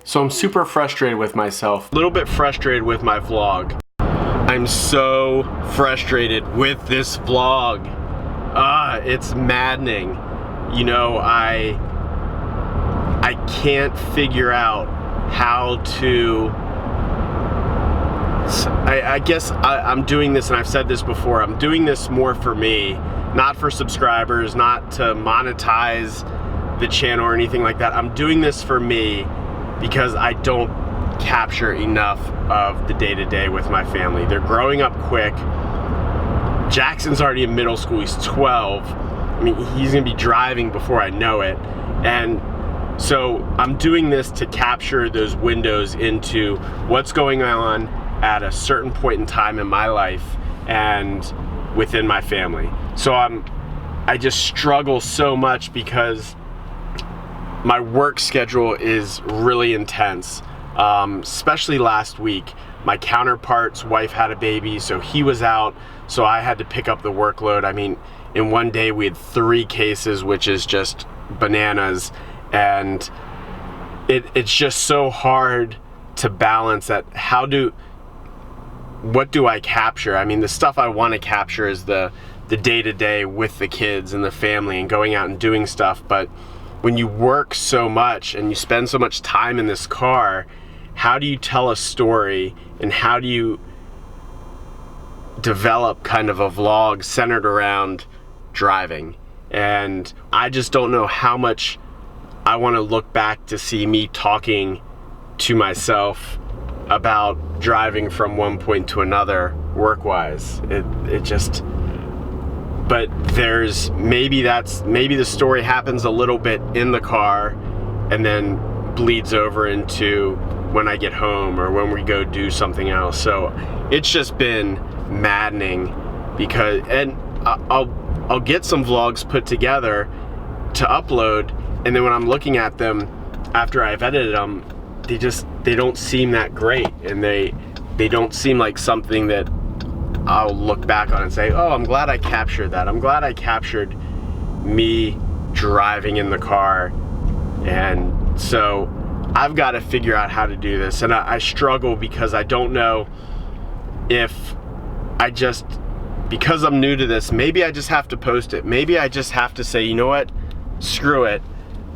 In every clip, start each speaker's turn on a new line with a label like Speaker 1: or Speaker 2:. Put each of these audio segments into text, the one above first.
Speaker 1: So I'm super frustrated with myself, a little bit frustrated with my vlog. I'm so frustrated with this vlog. It's maddening. You know, I can't figure out how to, I guess I'm doing this, and I've said this before, I'm doing this more for me, not for subscribers, not to monetize the channel or anything like that. I'm doing this for me because I don't capture enough of the day-to-day with my family. They're growing up quick. Jackson's already in middle school, he's 12. I mean, he's gonna be driving before I know it. And so I'm doing this to capture those windows into what's going on at a certain point in time in my life and within my family. So I just struggle so much because my work schedule is really intense, especially last week. My counterpart's wife had a baby, so he was out, so I had to pick up the workload. I mean, in one day we had 3 cases, which is just bananas, and it's just so hard to balance that. What do I capture? I mean, the stuff I want to capture is the day-to-day with the kids and the family and going out and doing stuff, but when you work so much and you spend so much time in this car, how do you tell a story and how do you develop kind of a vlog centered around driving? And I just don't know how much I want to look back to see me talking to myself about driving from one point to another work-wise. It just, but there's maybe the story happens a little bit in the car and then bleeds over into when I get home or when we go do something else. So it's just been maddening because, and I'll get some vlogs put together to upload, and then when I'm looking at them after I've edited them, they don't seem that great, and they don't seem like something that I'll look back on and say, oh, I'm glad I captured that. I'm glad I captured me driving in the car. And so I've got to figure out how to do this, and I struggle because I don't know if because I'm new to this, maybe I just have to post it. Maybe I just have to say, you know what, screw it,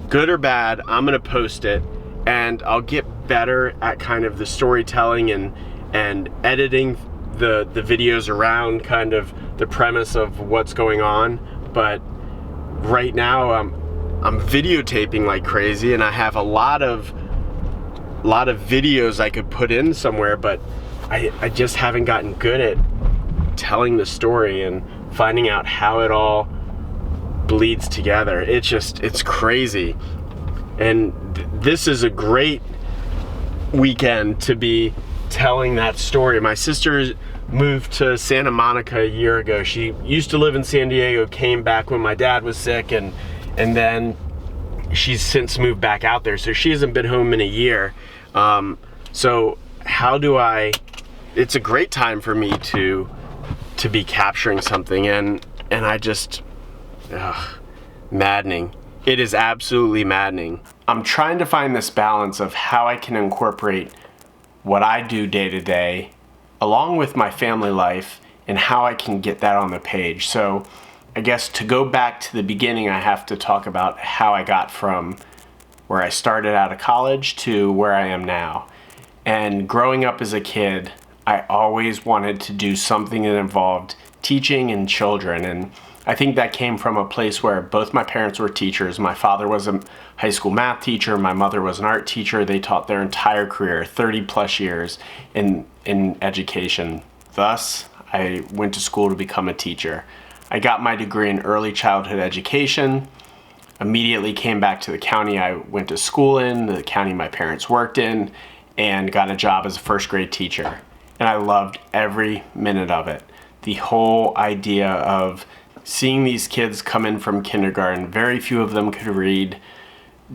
Speaker 1: good or bad, I'm gonna post it, and I'll get better at kind of the storytelling and editing the videos around kind of the premise of what's going on. But right now I'm videotaping like crazy, and I have a lot of videos I could put in somewhere, but I just haven't gotten good at telling the story and finding out how it all bleeds together. It's crazy. And this is a great weekend to be telling that story. My sister moved to Santa Monica a year ago. She used to live in San Diego, came back when my dad was sick, and then she's since moved back out there. So she hasn't been home in a year. So how do it's a great time for me to be capturing something, and I just, maddening. It is absolutely maddening. I'm trying to find this balance of how I can incorporate what I do day to day along with my family life and how I can get that on the page. So I guess to go back to the beginning, I have to talk about how I got from where I started out of college to where I am now. And growing up as a kid, I always wanted to do something that involved teaching and children, and I think that came from a place where both my parents were teachers. My father was a high school math teacher, my mother was an art teacher. They taught their entire career, 30 plus years in education. Thus, I went to school to become a teacher. I got my degree in early childhood education, immediately came back to the county I went to school in, the county my parents worked in, and got a job as a first grade teacher. And I loved every minute of it. The whole idea of seeing these kids come in from kindergarten, very few of them could read,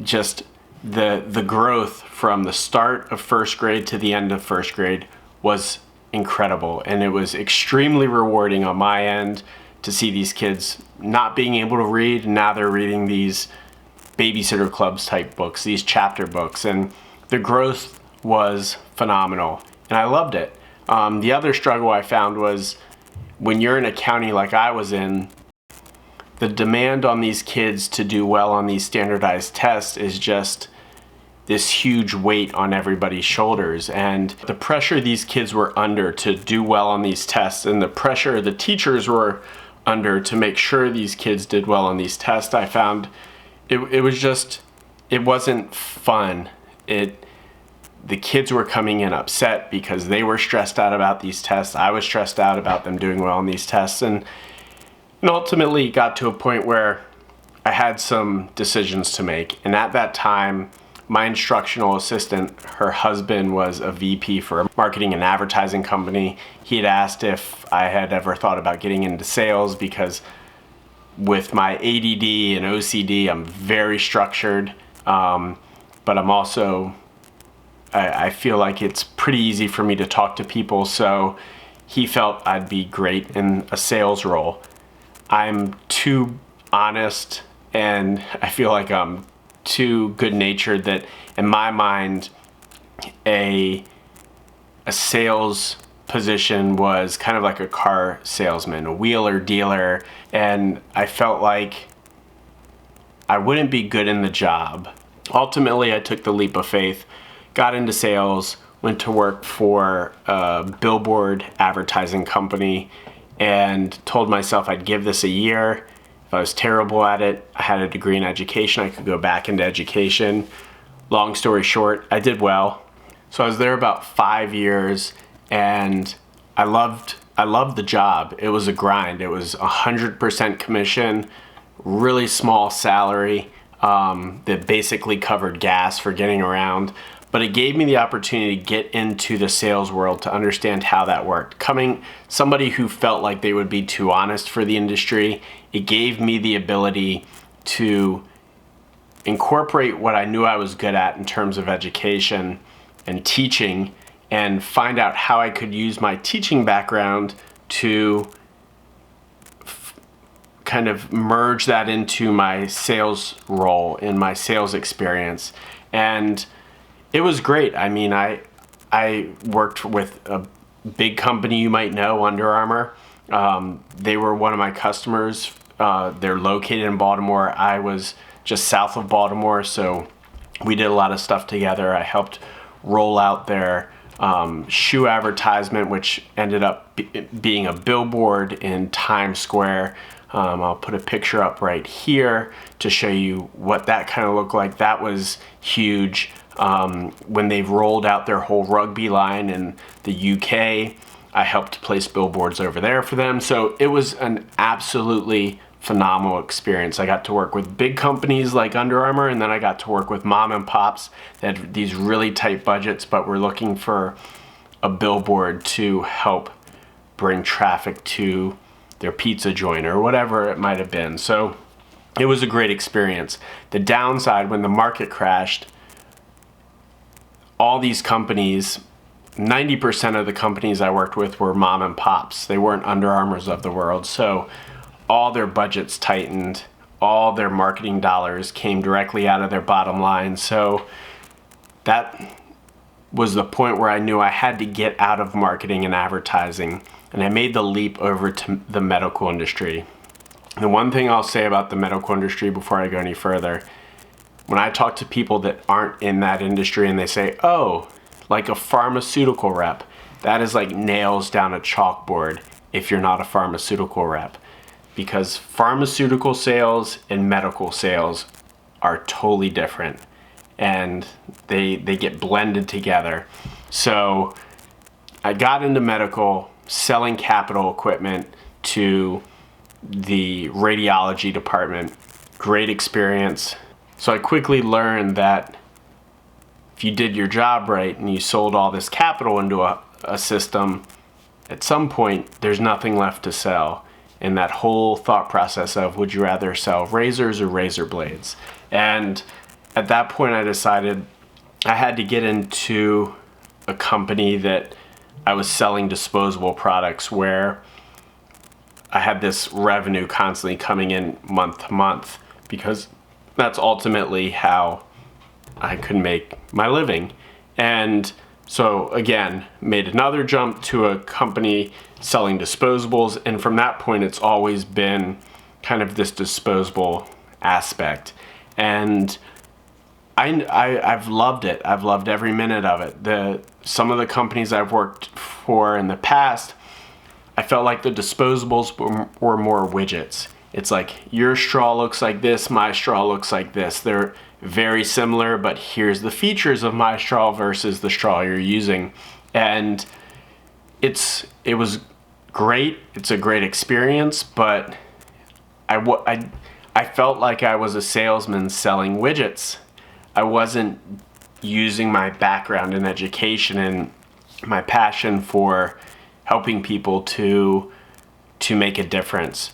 Speaker 1: just the growth from the start of first grade to the end of first grade was incredible. And it was extremely rewarding on my end to see these kids not being able to read. Now they're reading these babysitter clubs type books, these chapter books. And the growth was phenomenal and I loved it. The other struggle I found was when you're in a county like I was in, the demand on these kids to do well on these standardized tests is just this huge weight on everybody's shoulders. And the pressure these kids were under to do well on these tests and the pressure the teachers were under to make sure these kids did well on these tests, I found it wasn't fun. The kids were coming in upset because they were stressed out about these tests. I was stressed out about them doing well on these tests, and ultimately got to a point where I had some decisions to make. And at that time, my instructional assistant, her husband was a VP for a marketing and advertising company. He had asked if I had ever thought about getting into sales because with my ADD and OCD, I'm very structured, but I'm also, I feel like it's pretty easy for me to talk to people, so he felt I'd be great in a sales role. I'm too honest and I feel like I'm too good-natured that in my mind a sales position was kind of like a car salesman, a wheeler dealer, and I felt like I wouldn't be good in the job. Ultimately, I took the leap of faith, got into sales, went to work for a billboard advertising company, and told myself I'd give this a year. If I was terrible at it, I had a degree in education, I could go back into education. Long story short, I did well. So I was there about 5 years, and I loved the job. It was a grind. It was 100% commission, really small salary that basically covered gas for getting around. But it gave me the opportunity to get into the sales world to understand how that worked. Coming somebody who felt like they would be too honest for the industry, it gave me the ability to incorporate what I knew I was good at in terms of education and teaching, and find out how I could use my teaching background to kind of merge that into my sales role and my sales experience. And it was great. I mean, I worked with a big company you might know, Under Armour. They were one of my customers. They're located in Baltimore. I was just south of Baltimore, so we did a lot of stuff together. I helped roll out their shoe advertisement, which ended up being a billboard in Times Square. I'll put a picture up right here to show you what that kind of looked like. That was huge. When they've rolled out their whole rugby line in the UK, I helped place billboards over there for them. So it was an absolutely phenomenal experience. I got to work with big companies like Under Armour, and then I got to work with mom and pops that had these really tight budgets but were looking for a billboard to help bring traffic to their pizza joint or whatever it might have been. So it was a great experience. The downside, when the market crashed, all these companies, 90% of the companies I worked with were mom and pops. They weren't Under Armours of the world. So all their budgets tightened, all their marketing dollars came directly out of their bottom line. So that was the point where I knew I had to get out of marketing and advertising, and I made the leap over to the medical industry. The one thing I'll say about the medical industry before I go any further, when I talk to people that aren't in that industry and they say, oh, like a pharmaceutical rep, that is like nails down a chalkboard if you're not a pharmaceutical rep. Because pharmaceutical sales and medical sales are totally different, and they get blended together. So I got into medical, selling capital equipment to the radiology department. Great experience. So I quickly learned that if you did your job right and you sold all this capital into a system, at some point there's nothing left to sell. And that whole thought process of, would you rather sell razors or razor blades? And at that point I decided I had to get into a company that I was selling disposable products, where I had this revenue constantly coming in month to month, because that's ultimately how I could make my living. And so again, made another jump to a company selling disposables, and from that point it's always been kind of this disposable aspect. And I've loved it. I've loved every minute of it. Some of the companies I've worked for in the past, I felt like the disposables were more widgets. It's like, your straw looks like this, my straw looks like this. They're very similar, but here's the features of my straw versus the straw you're using. And it was great. It's a great experience, but I felt like I was a salesman selling widgets. I wasn't using my background in education and my passion for helping people to make a difference.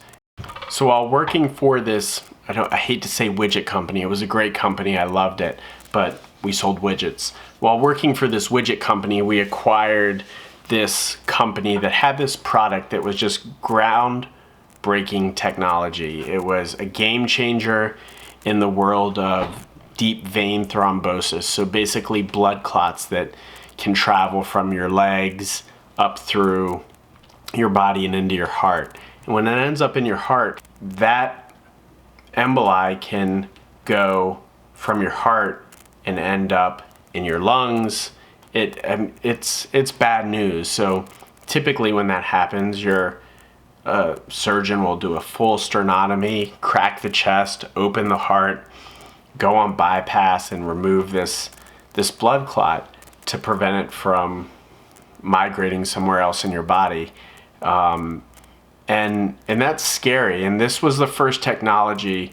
Speaker 1: So while working for this, I hate to say widget company, it was a great company, I loved it, but we sold widgets. While working for this widget company, we acquired this company that had this product that was just groundbreaking technology. It was a game changer in the world of deep vein thrombosis. So basically blood clots that can travel from your legs up through your body and into your heart. And when it ends up in your heart, that emboli can go from your heart and end up in your lungs. It's bad news. So typically when that happens, your surgeon will do a full sternotomy, crack the chest, open the heart, go on bypass and remove this blood clot to prevent it from migrating somewhere else in your body. And that's scary. And this was the first technology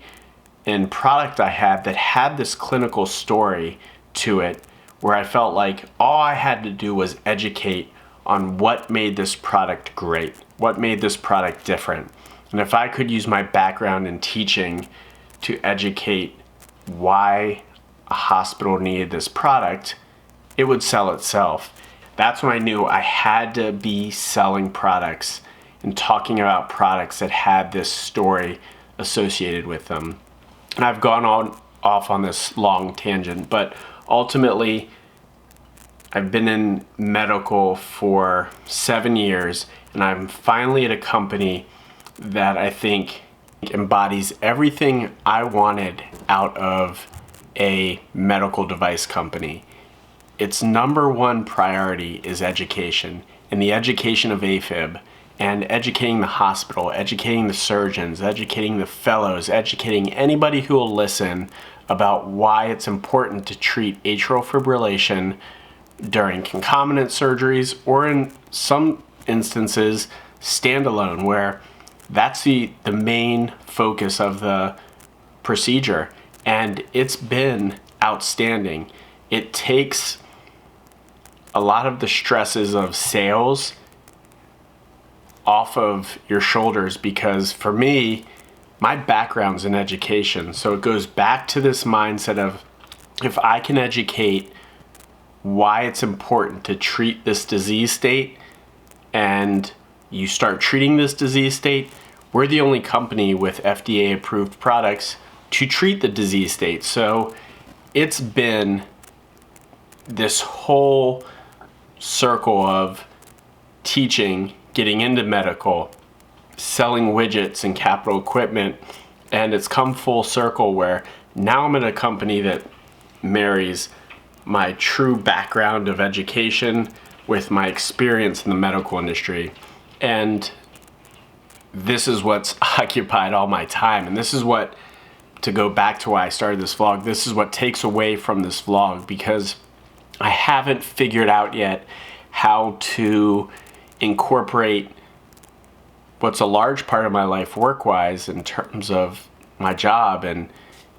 Speaker 1: and product I had that had this clinical story to it, where I felt like all I had to do was educate on what made this product great, what made this product different. And if I could use my background in teaching to educate why a hospital needed this product, it would sell itself. That's when I knew I had to be selling products and talking about products that had this story associated with them. And I've gone off on this long tangent, but ultimately I've been in medical for 7 years, and I'm finally at a company that I think embodies everything I wanted out of a medical device company. Its number one priority is education, and the education of AFib, and educating the hospital, educating the surgeons, educating the fellows, educating anybody who will listen about why it's important to treat atrial fibrillation during concomitant surgeries, or in some instances standalone, where that's the main focus of the procedure. And it's been outstanding. It takes a lot of the stresses of sales off of your shoulders, because for me, my background's in education. So it goes back to this mindset of, if I can educate why it's important to treat this disease state, and you start treating this disease state, we're the only company with FDA approved products to treat the disease state. So it's been this whole circle of teaching, getting into medical, selling widgets and capital equipment, and it's come full circle where now I'm at a company that marries my true background of education with my experience in the medical industry. And this is what's occupied all my time. And this is what, to go back to why I started this vlog, this is what takes away from this vlog, because I haven't figured out yet how to incorporate what's a large part of my life work-wise in terms of my job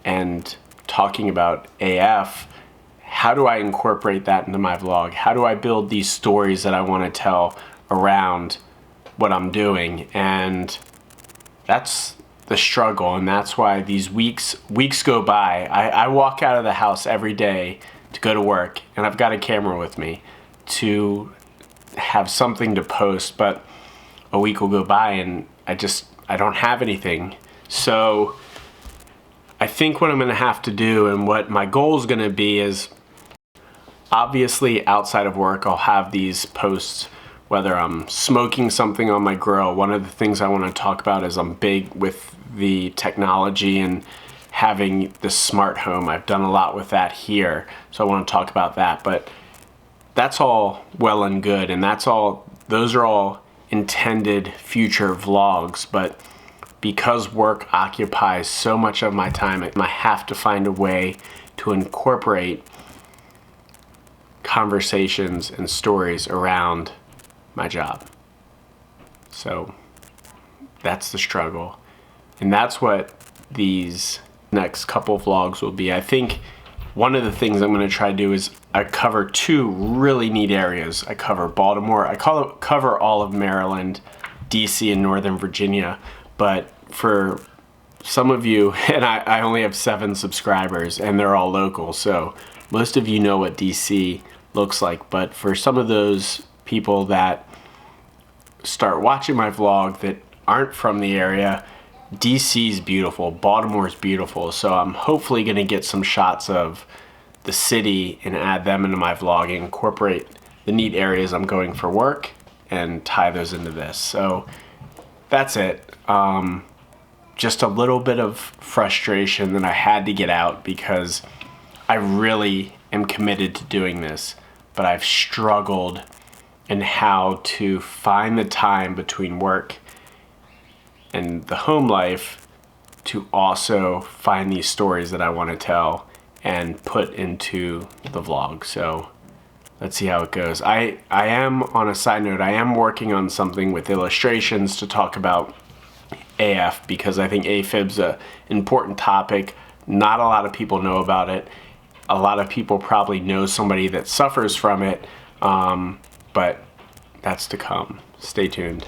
Speaker 1: and talking about AF. How do I incorporate that into my vlog? How do I build these stories that I want to tell around what I'm doing? And that's the struggle, and that's why these weeks go by. I walk out of the house every day to go to work, and I've got a camera with me to have something to post, but a week will go by and I don't have anything. So I I think what I'm going to have to do and what my goal is going to be is, obviously outside of work I'll have these posts whether I'm smoking something on my grill. One of the things I want to talk about is I'm big with the technology and having the smart home. I've done a lot with that here, so I want to talk about that. But that's all well and good, and those are all intended future vlogs. But because work occupies so much of my time, I have to find a way to incorporate conversations and stories around my job. So that's the struggle. And that's what these next couple vlogs will be. I think one of the things I'm going to try to do is I cover two really neat areas. I cover Baltimore, cover all of Maryland, DC, and Northern Virginia. But for some of you, and I only have 7 subscribers and they're all local, so most of you know what DC looks like. But for some of those people that start watching my vlog that aren't from the area, DC's beautiful, Baltimore's beautiful, so I'm hopefully going to get some shots of the city and add them into my vlog and incorporate the neat areas I'm going for work and tie those into this. So that's it. Just a little bit of frustration that I had to get out because I really am committed to doing this, but I've struggled in how to find the time between work and the home life to also find these stories that I want to tell and put into the vlog. So let's see how it goes. I am, on a side note, I am working on something with illustrations to talk about AF, because I think AFib's an important topic. Not a lot of people know about it. A lot of people probably know somebody that suffers from it, but that's to come. Stay tuned.